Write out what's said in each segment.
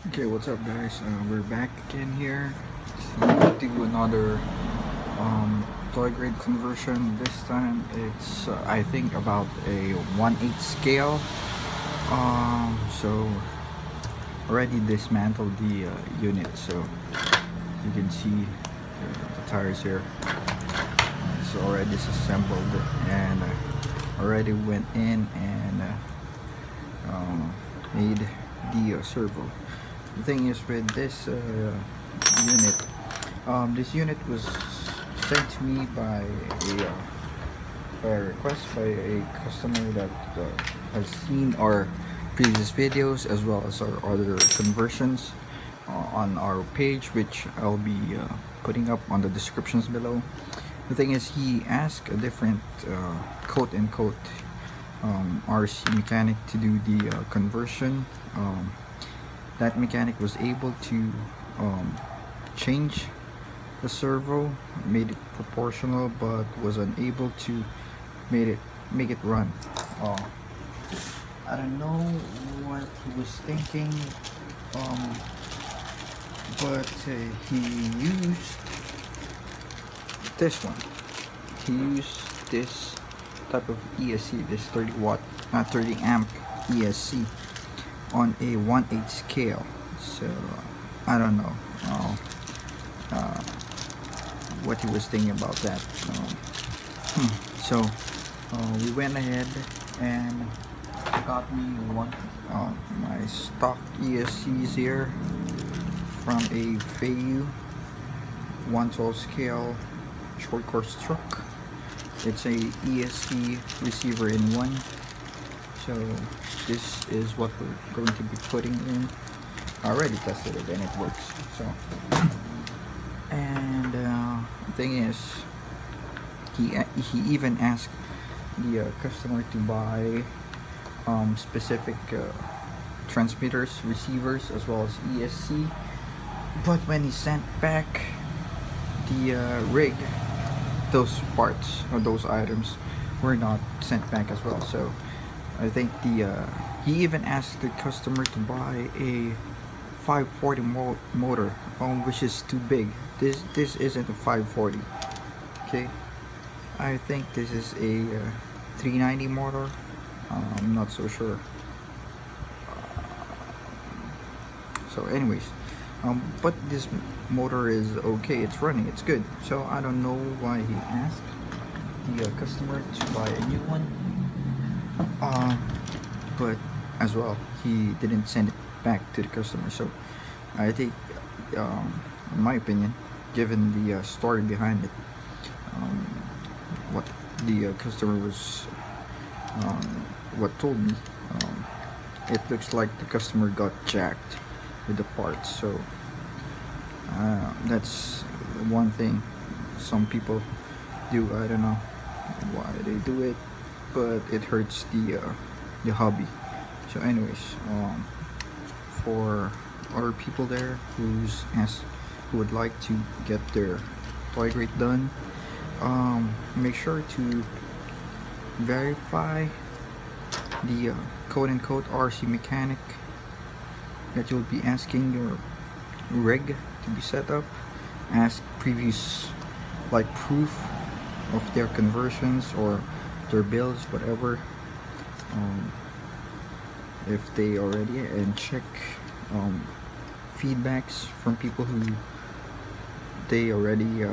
Okay, what's up guys? We're back again here to do another toy grade conversion. This time it's I think about a 1/8 scale. So already dismantled the unit, so you can see the tires here. It's already disassembled and already went in and made the servo. The thing is with this unit, this unit was sent to me by a request by a customer that has seen our previous videos as well as our other conversions on our page, which I'll be putting up on the descriptions below. The thing is, he asked a different quote-unquote RC mechanic to do the conversion. That mechanic was able to change the servo, made it proportional, but was unable to make it run. I don't know what he was thinking, but he used this one. He used this type of ESC, this 30 amp ESC on a 1/8 scale. So I don't know what he was thinking about that. So we went ahead and got me one my stock ESCs here from a Feiyu 1/12 scale short course truck. It's a ESC receiver in one. So this is what we're going to be putting in. I already tested it and it works. So, and the thing is, he even asked the customer to buy specific transmitters, receivers, as well as ESC. But when he sent back the rig, those parts or those items were not sent back as well. So I think he even asked the customer to buy a 540 motor, which is too big. This isn't a 540. Okay, I think this is a 390 motor. I'm not so sure. So anyways, but this motor is okay, it's running, it's good. So I don't know why he asked the customer to buy a new one, but as well he didn't send it back to the customer. So I think in my opinion, given the story behind it, what the customer was what told me, it looks like the customer got jacked with the parts. So that's one thing some people do. I don't know why they do it, but it hurts the hobby. So anyways, for other people there who would like to get their toy grade done, make sure to verify the quote-unquote RC mechanic that you'll be asking your rig to be set up. Ask previous proof of their conversions or their bills, whatever, if they already, and check feedbacks from people who they already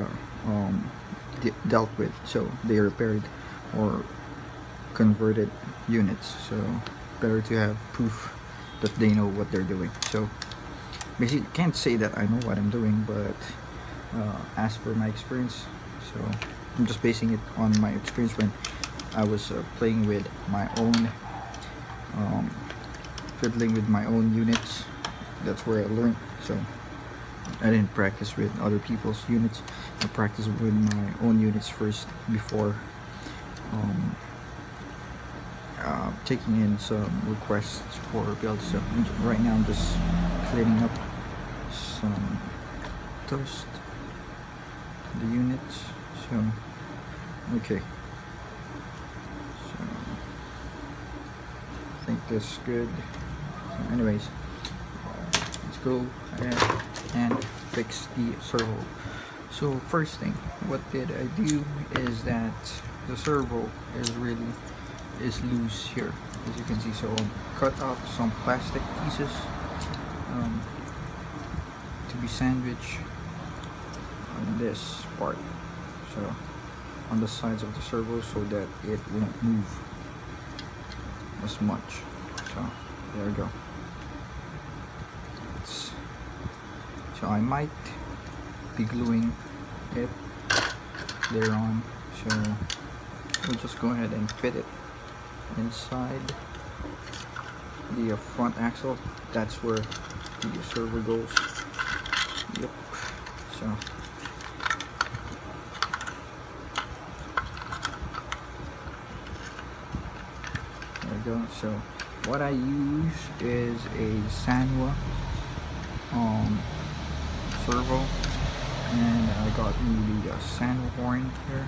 dealt with, so they repaired or converted units. So better to have proof that they know what they're doing. So basically, can't say that I know what I'm doing, but as per my experience, so I'm just basing it on my experience when I was playing with my own, fiddling with my own units. That's where I learned. So I didn't practice with other people's units. I practiced with my own units first before taking in some requests for builds. So right now I'm just cleaning up some dust the units. So okay, so I think that's good. So anyways, let's go ahead and fix the servo. So first thing, what did I do is that the servo is loose here, as you can see. So cut out some plastic pieces to be sandwiched on this part, so on the sides of the servo, so that it won't move as much. So there we go. So I might be gluing it later on, so we'll just go ahead and fit it inside the front axle. That's where the servo goes. Yep. So there we go. So what I use is a Sanwa servo, and I got me the Sanwa horn here.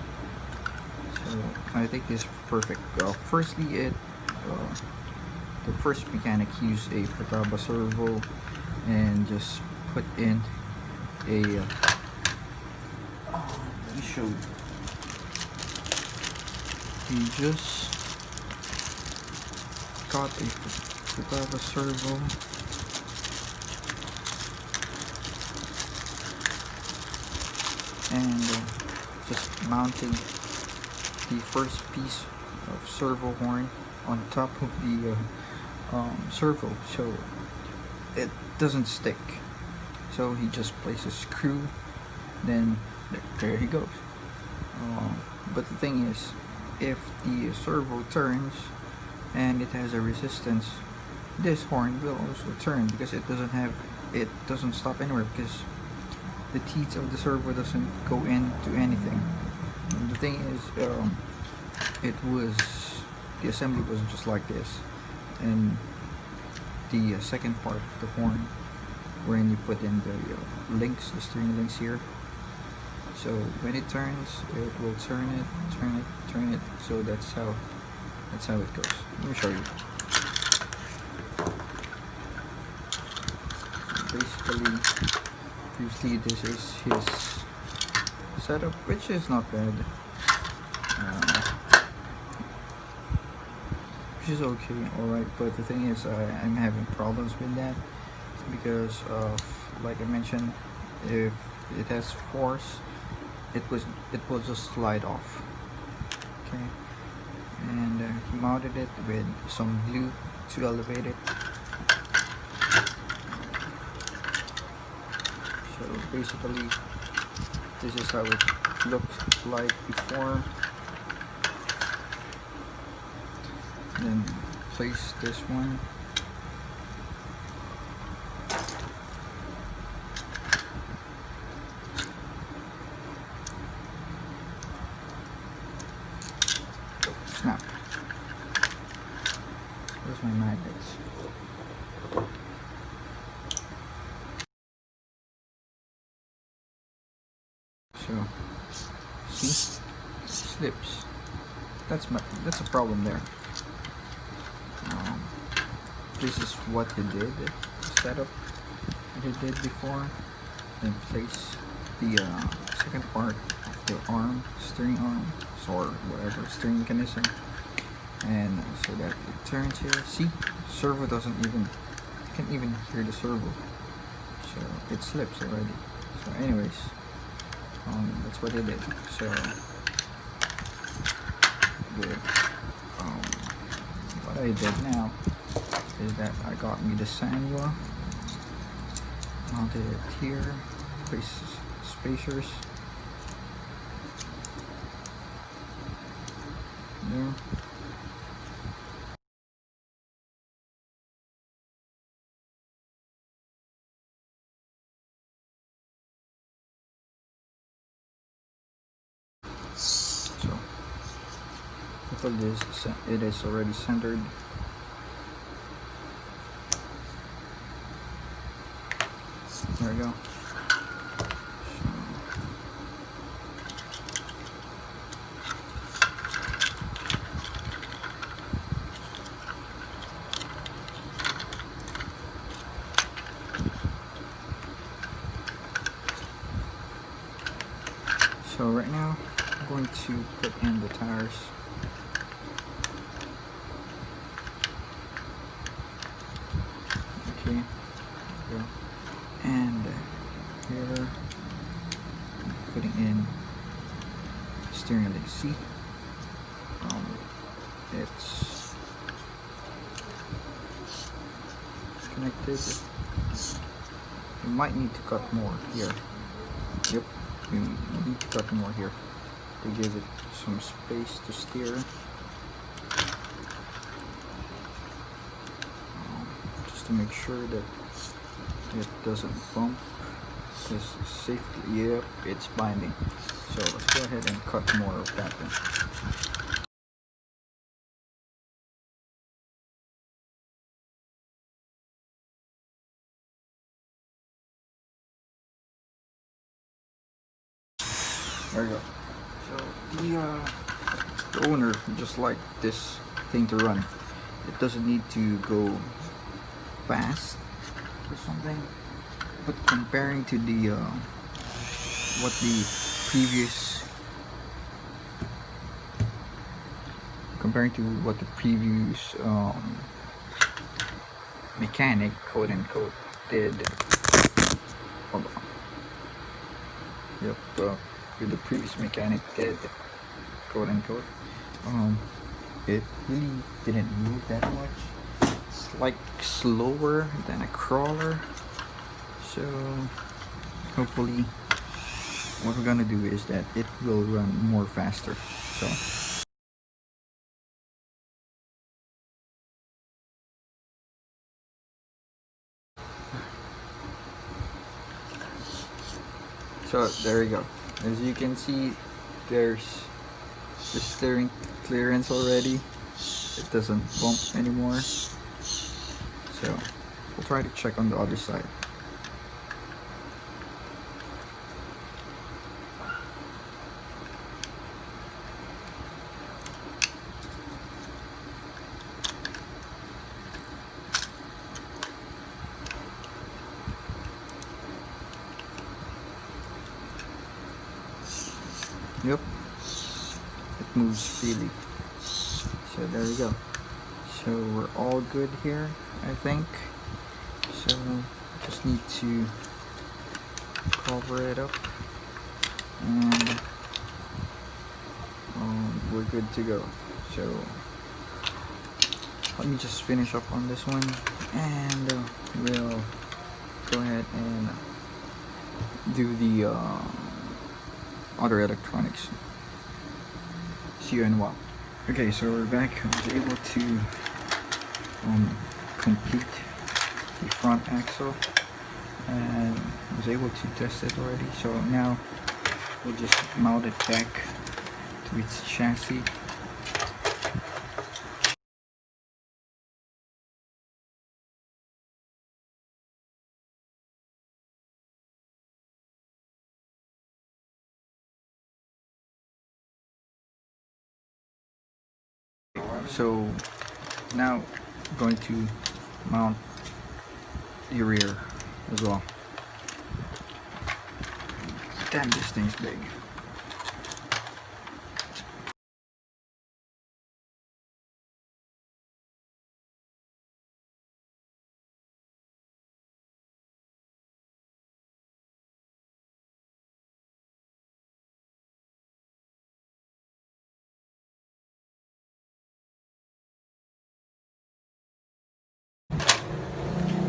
So I think this is perfect. Firstly, the first mechanic used a Futaba servo and just put in a let me show you. He just got a Futaba servo and just mounting the first piece of servo horn on top of the servo, so it doesn't stick. So he just places a screw, then there he goes. But the thing is, if the servo turns and it has a resistance, this horn will also turn, because it doesn't stop anywhere, because the teeth of the servo doesn't go into anything. And the thing is, the assembly was just like this, and the second part of the horn, wherein you put in the links, the steering links here. So when it turns, it will turn it. So that's how it goes. Let me show you. Basically, you see, this is his setup, which is not bad. Which is okay, alright. But the thing is, I'm having problems with that, because of, like I mentioned, if it has force, it will just slide off. Okay, and he mounted it with some glue to elevate it. So basically, this is how it looked like before. Then place this one. Snap. Where's my magnets? So, see? It slips. That's a problem there. This is what he did, setup that he did before. Then place the second part of the arm, steering arm, or whatever, steering mechanism, and so that it turns here. See, servo doesn't even, you can't even hear the servo, so it slips already. So anyways, that's what they did. So what I did now is that I got me the Sanwa, mounted it here, place spacers there. So hopefully it is already centered. There we go. So right now I'm going to put in the tires. Okay, there we go. And here I'm putting in steering link. See, it's connected. You might need to cut more here. Yep, you need to cut more here to give it some space to steer. Just to make sure that it doesn't bump. This safely, yep, it's binding. So let's go ahead and cut more of that then. There we go. So the owner just like this thing to run. It doesn't need to go fast or something. But comparing to the what the previous mechanic, quote unquote, did. Hold on. Yep, with the previous mechanic did, quote unquote, it really didn't move that much. It's like slower than a crawler. So hopefully what we're gonna do is that it will run more faster. So there you go. As you can see, there's the steering clearance already. It doesn't bump anymore. So we'll try to check on the other side. Yep, it moves freely. So there we go. So we're all good here, I think. So just need to cover it up, and we're good to go. So let me just finish up on this one, and we'll go ahead and do the other electronics. See you in a while. Okay, so we're back. I was able to complete the front axle, and I was able to test it already. So now we'll just mount it back to its chassis. So now I'm going to mount the rear as well. Damn, this thing's big.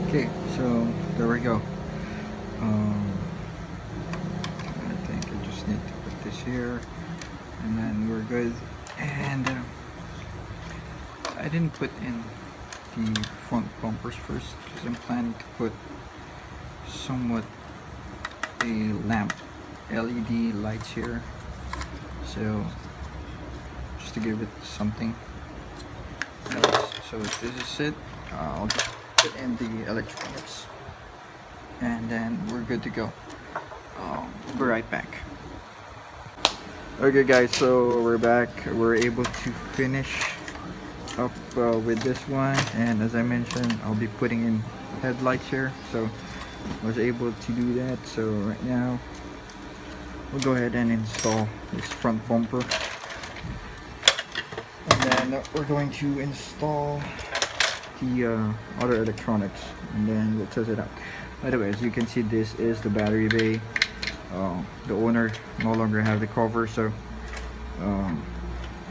Okay, so there we go. I think I just need to put this here, and then we're good. And I didn't put in the front bumpers first because I'm planning to put somewhat a lamp, LED lights here. So just to give it something else. So this is it. I'll just put in the electronics, and then we're good to go. Be right back. Okay guys, so we're back. We're able to finish up with this one, and as I mentioned, I'll be putting in headlights here. So I was able to do that. So right now we'll go ahead and install this front bumper, and then we're going to install the other electronics, and then we'll test it out. By the way, as you can see, this is the battery bay. The owner no longer have the cover, so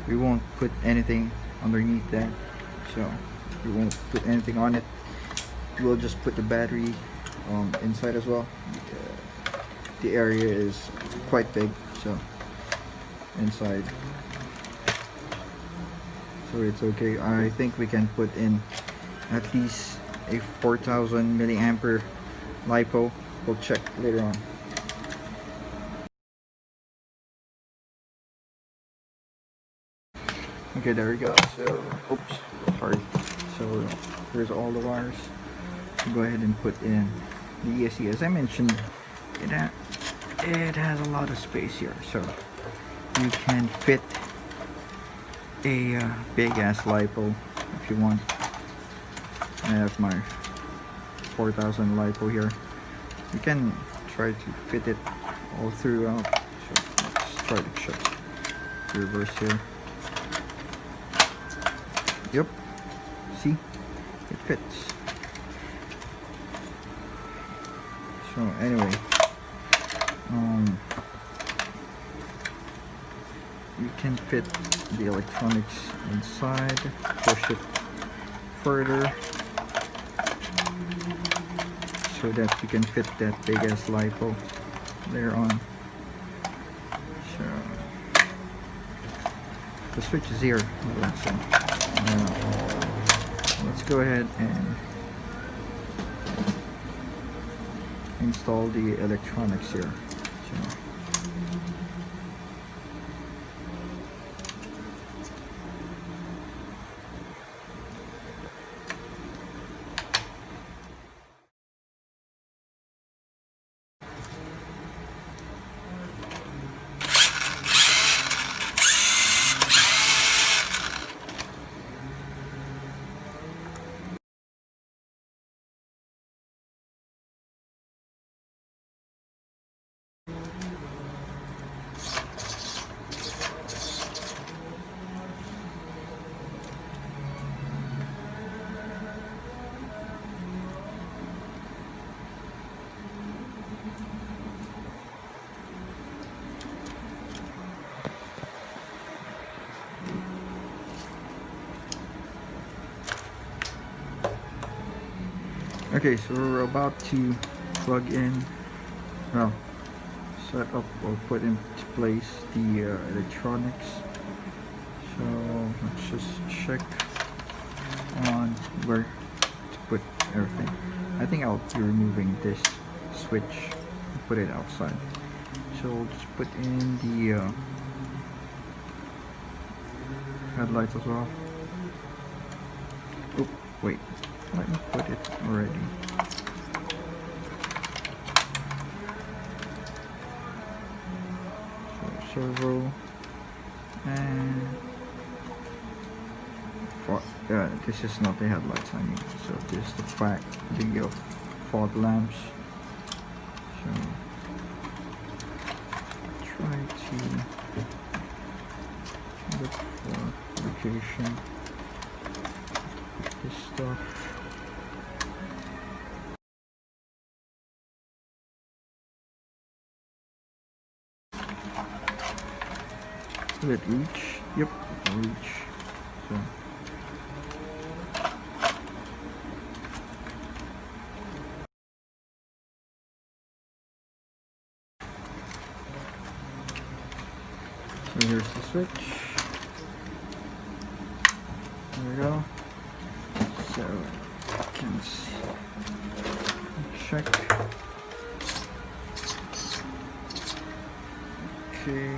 we won't put anything underneath that, so we won't put anything on it. We'll just put the battery inside as well. The area is quite big, so inside, so it's okay. I think we can put in at least a 4000 milliampere LiPo. We'll check later on. Okay, there we go. So, oops, sorry. So here's all the wires. Go ahead and put in the ESC. As I mentioned, it has a lot of space here, so you can fit a big ass LiPo if you want. I have my 4000 LiPo here. You can try to fit it all throughout. So let's try to check the reverse here. Yep, see, it fits. So anyway, you can fit the electronics inside, push it further so that you can fit that big ass LiPo there on. So the switch is here. Let's go ahead and install the electronics here. So, okay, so we're about to plug in, well, set up or put into place the electronics. So let's just check on where to put everything. I think I'll be removing this switch and put it outside. So we'll just put in the headlights as well. Oh, wait. Let me put it already. So servo and this is not the headlights, I mean. So this is the fog lamps. So try to look for location. This stuff. Will it reach? Yep, it will reach. So here's the switch. There we go. So you can check. Okay.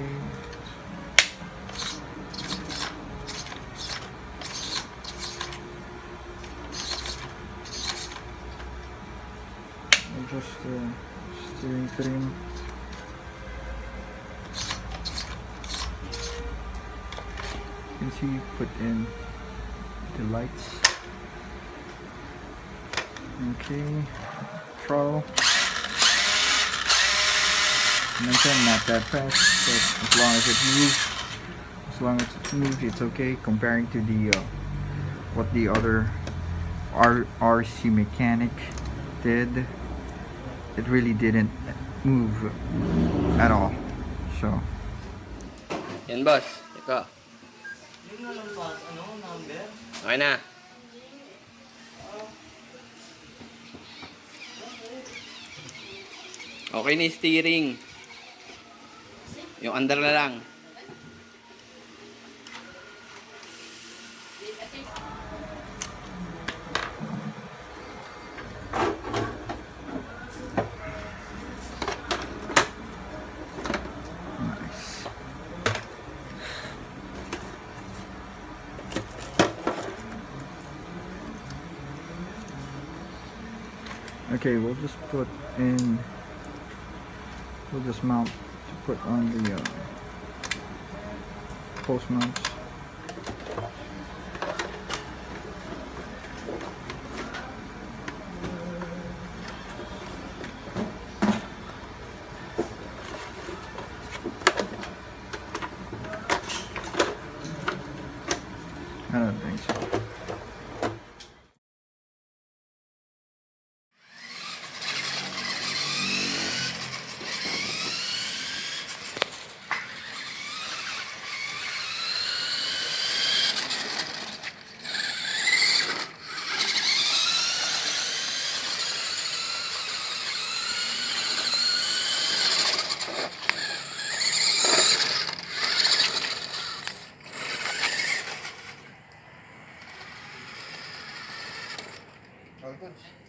Adjust the steering trim. You can see, put in the lights. Okay, throttle. mentioned, not that fast, but as long as it moves, it's okay. Comparing to the what the other RC mechanic did, it really didn't move at all. So Yan, boss. Ito. Okay na. Okay na yung steering. Yung under na lang. nice. Okay, we'll just mount to put on the post mounts. I don't think so. All good.